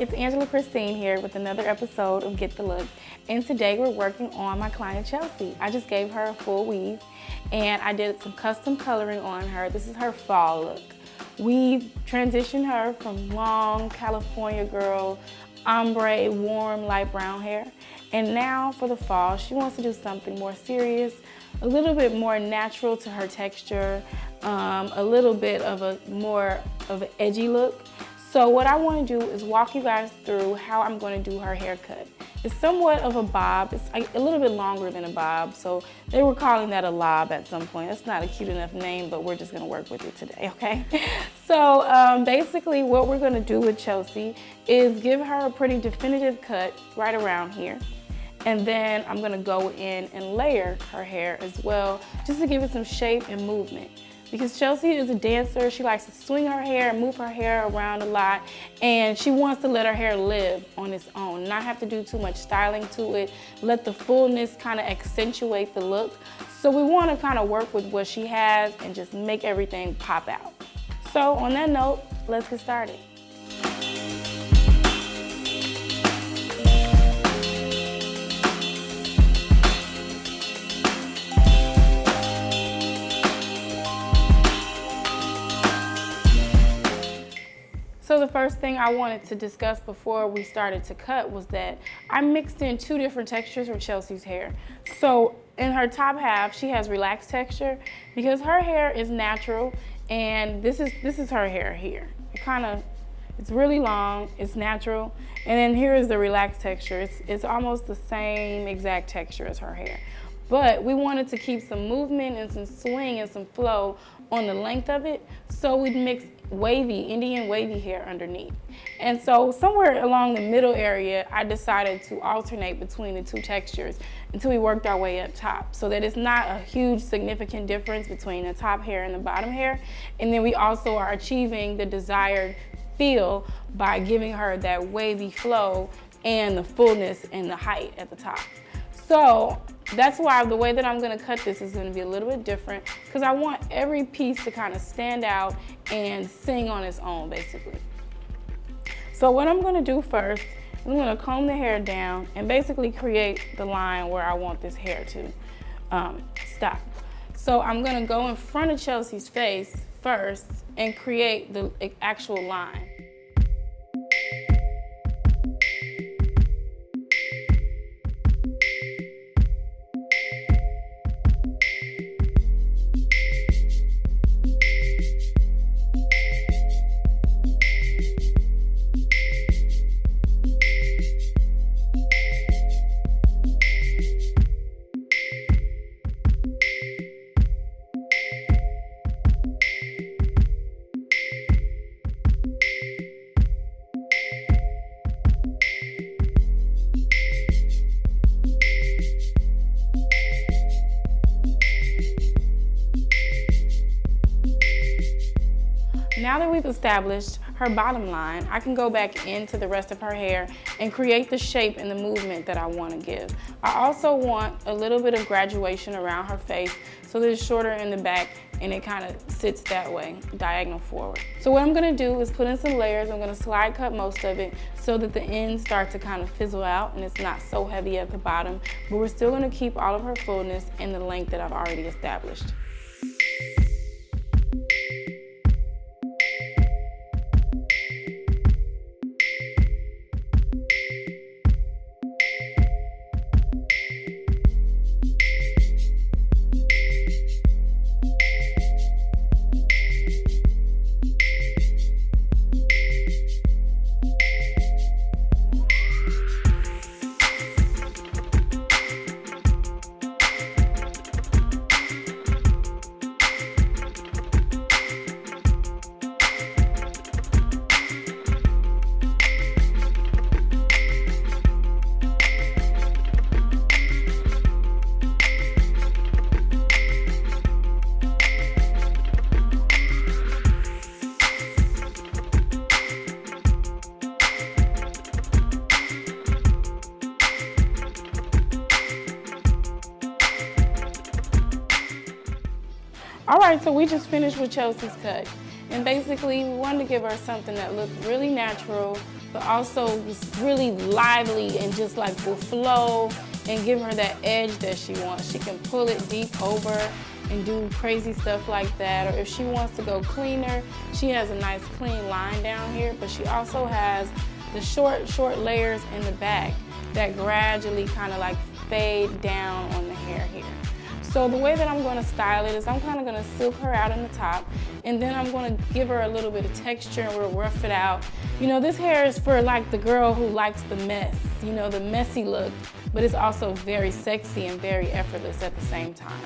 it's Angela Christine here with another episode of Get the Look. And today we're working on my client Chelsea. I just gave her a full weave and I did some custom coloring on her. This is her fall look. We transitioned her from long California girl, ombre, warm, light brown hair. And now for the fall, she wants to do something more serious, a little bit more natural to her texture, a little bit of a more of an edgy look. So what I want to do is walk you guys through how I'm going to do her haircut. It's somewhat of a bob. It's a little bit longer than a bob, so they were calling that a lob at some point. It's not a cute enough name, but we're just going to work with it today, okay? So basically what we're going to do with Chelsea is give her a pretty definitive cut right around here. And then I'm going to go in and layer her hair as well, just to give it some shape and movement. Because Chelsea is a dancer, she likes to swing her hair and move her hair around a lot, and she wants to let her hair live on its own, not have to do too much styling to it, let the fullness kind of accentuate the look. So we want to kind of work with what she has and just make everything pop out. So on that note, let's get started. So the first thing I wanted to discuss before we started to cut was that I mixed in two different textures for Chelsea's hair. So in her top half, she has relaxed texture because her hair is natural, and this is her hair here. It's really long, it's natural, and then here is the relaxed texture. It's almost the same exact texture as her hair. But we wanted to keep some movement and some swing and some flow on the length of it, so we'd mix wavy, Indian wavy hair underneath. And so somewhere along the middle area, I decided to alternate between the two textures until we worked our way up top, so that it's not a huge significant difference between the top hair and the bottom hair. And then we also are achieving the desired feel by giving her that wavy flow and the fullness and the height at the top. So that's why the way that I'm going to cut this is going to be a little bit different, because I want every piece to kind of stand out and sing on its own, basically. So what I'm going to do first, I'm going to comb the hair down and basically create the line where I want this hair to stop. So I'm going to go in front of Chelsea's face first and create the actual line. Now that we've established her bottom line, I can go back into the rest of her hair and create the shape and the movement that I want to give. I also want a little bit of graduation around her face so that it's shorter in the back and it kind of sits that way, diagonal forward. So what I'm going to do is put in some layers. I'm going to slide cut most of it so that the ends start to kind of fizzle out and it's not so heavy at the bottom, but we're still going to keep all of her fullness and the length that I've already established. All right, so we just finished with Chelsea's cut. And basically, we wanted to give her something that looked really natural, but also just really lively and just like will flow and give her that edge that she wants. She can pull it deep over and do crazy stuff like that. Or if she wants to go cleaner, she has a nice clean line down here, but she also has the short layers in the back that gradually kind of like fade down on the hair here. So the way that I'm going to style it is I'm kind of going to silk her out in the top, and then I'm going to give her a little bit of texture and we'll rough it out. You know, this hair is for like the girl who likes the mess, you know, the messy look, but it's also very sexy and very effortless at the same time.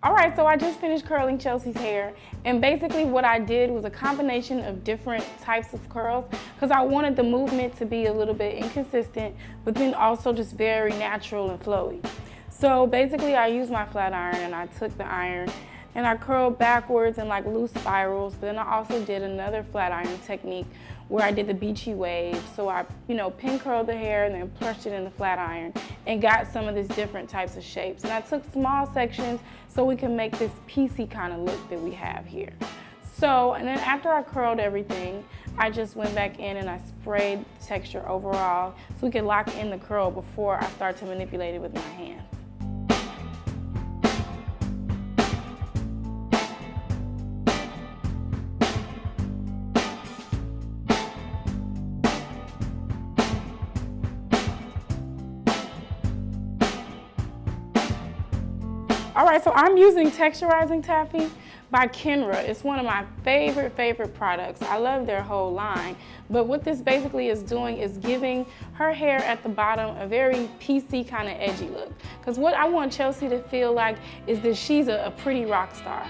Alright, so I just finished curling Chelsea's hair, and basically what I did was a combination of different types of curls because I wanted the movement to be a little bit inconsistent, but then also just very natural and flowy. So basically I used my flat iron and I took the iron and I curled backwards in like loose spirals, but then I also did another flat iron technique where I did the beachy wave. So I, pin curled the hair and then brushed it in the flat iron and got some of these different types of shapes. And I took small sections so we can make this piecey kind of look that we have here. So, and then after I curled everything, I just went back in and I sprayed the texture overall so we could lock in the curl before I start to manipulate it with my hands. Alright, so I'm using Texturizing Taffy by Kenra. It's one of my favorite products. I love their whole line. But what this basically is doing is giving her hair at the bottom a very piecey kind of edgy look. Because what I want Chelsea to feel like is that she's a pretty rock star.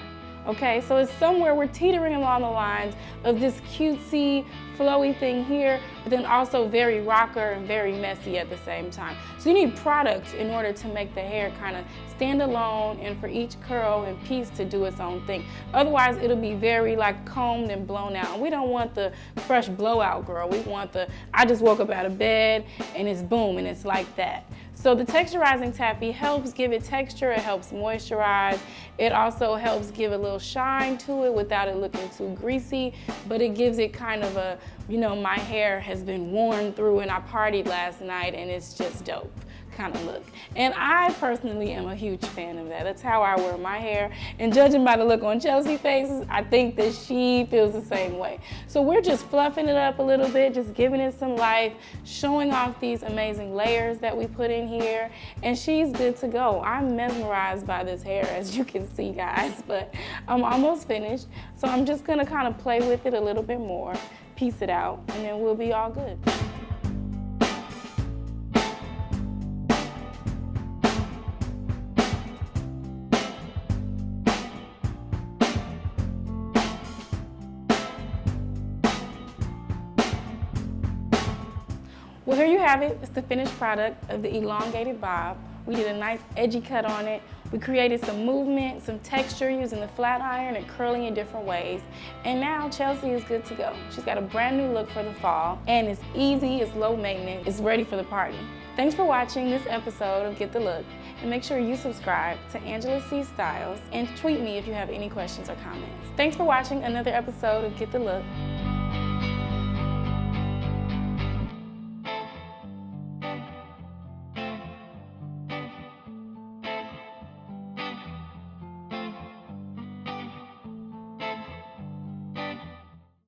Okay, so it's somewhere we're teetering along the lines of this cutesy, flowy thing here, but then also very rocker and very messy at the same time. So you need products in order to make the hair kind of stand alone and for each curl and piece to do its own thing. Otherwise, it'll be very like combed and blown out. And we don't want the fresh blowout girl. We want the, I just woke up out of bed and it's boom and it's like that. So the Texturizing Taffy helps give it texture, it helps moisturize, it also helps give a little shine to it without it looking too greasy, but it gives it kind of a, my hair has been worn through and I partied last night and it's just dope kind of look. And I personally am a huge fan of that. That's how I wear my hair. And judging by the look on Chelsea's faces, I think that she feels the same way. So we're just fluffing it up a little bit, just giving it some life, showing off these amazing layers that we put in here, and she's good to go. I'm mesmerized by this hair, as you can see, guys, but I'm almost finished. So I'm just gonna kind of play with it a little bit more, piece it out, and then we'll be all good. Well, here you have it. It's the finished product of the elongated bob. We did a nice edgy cut on it. We created some movement, some texture using the flat iron and curling in different ways. And now Chelsea is good to go. She's got a brand new look for the fall, and it's easy, it's low maintenance, it's ready for the party. Thanks for watching this episode of Get the Look, and make sure you subscribe to Angela C. Styles and tweet me if you have any questions or comments. Thanks for watching another episode of Get the Look.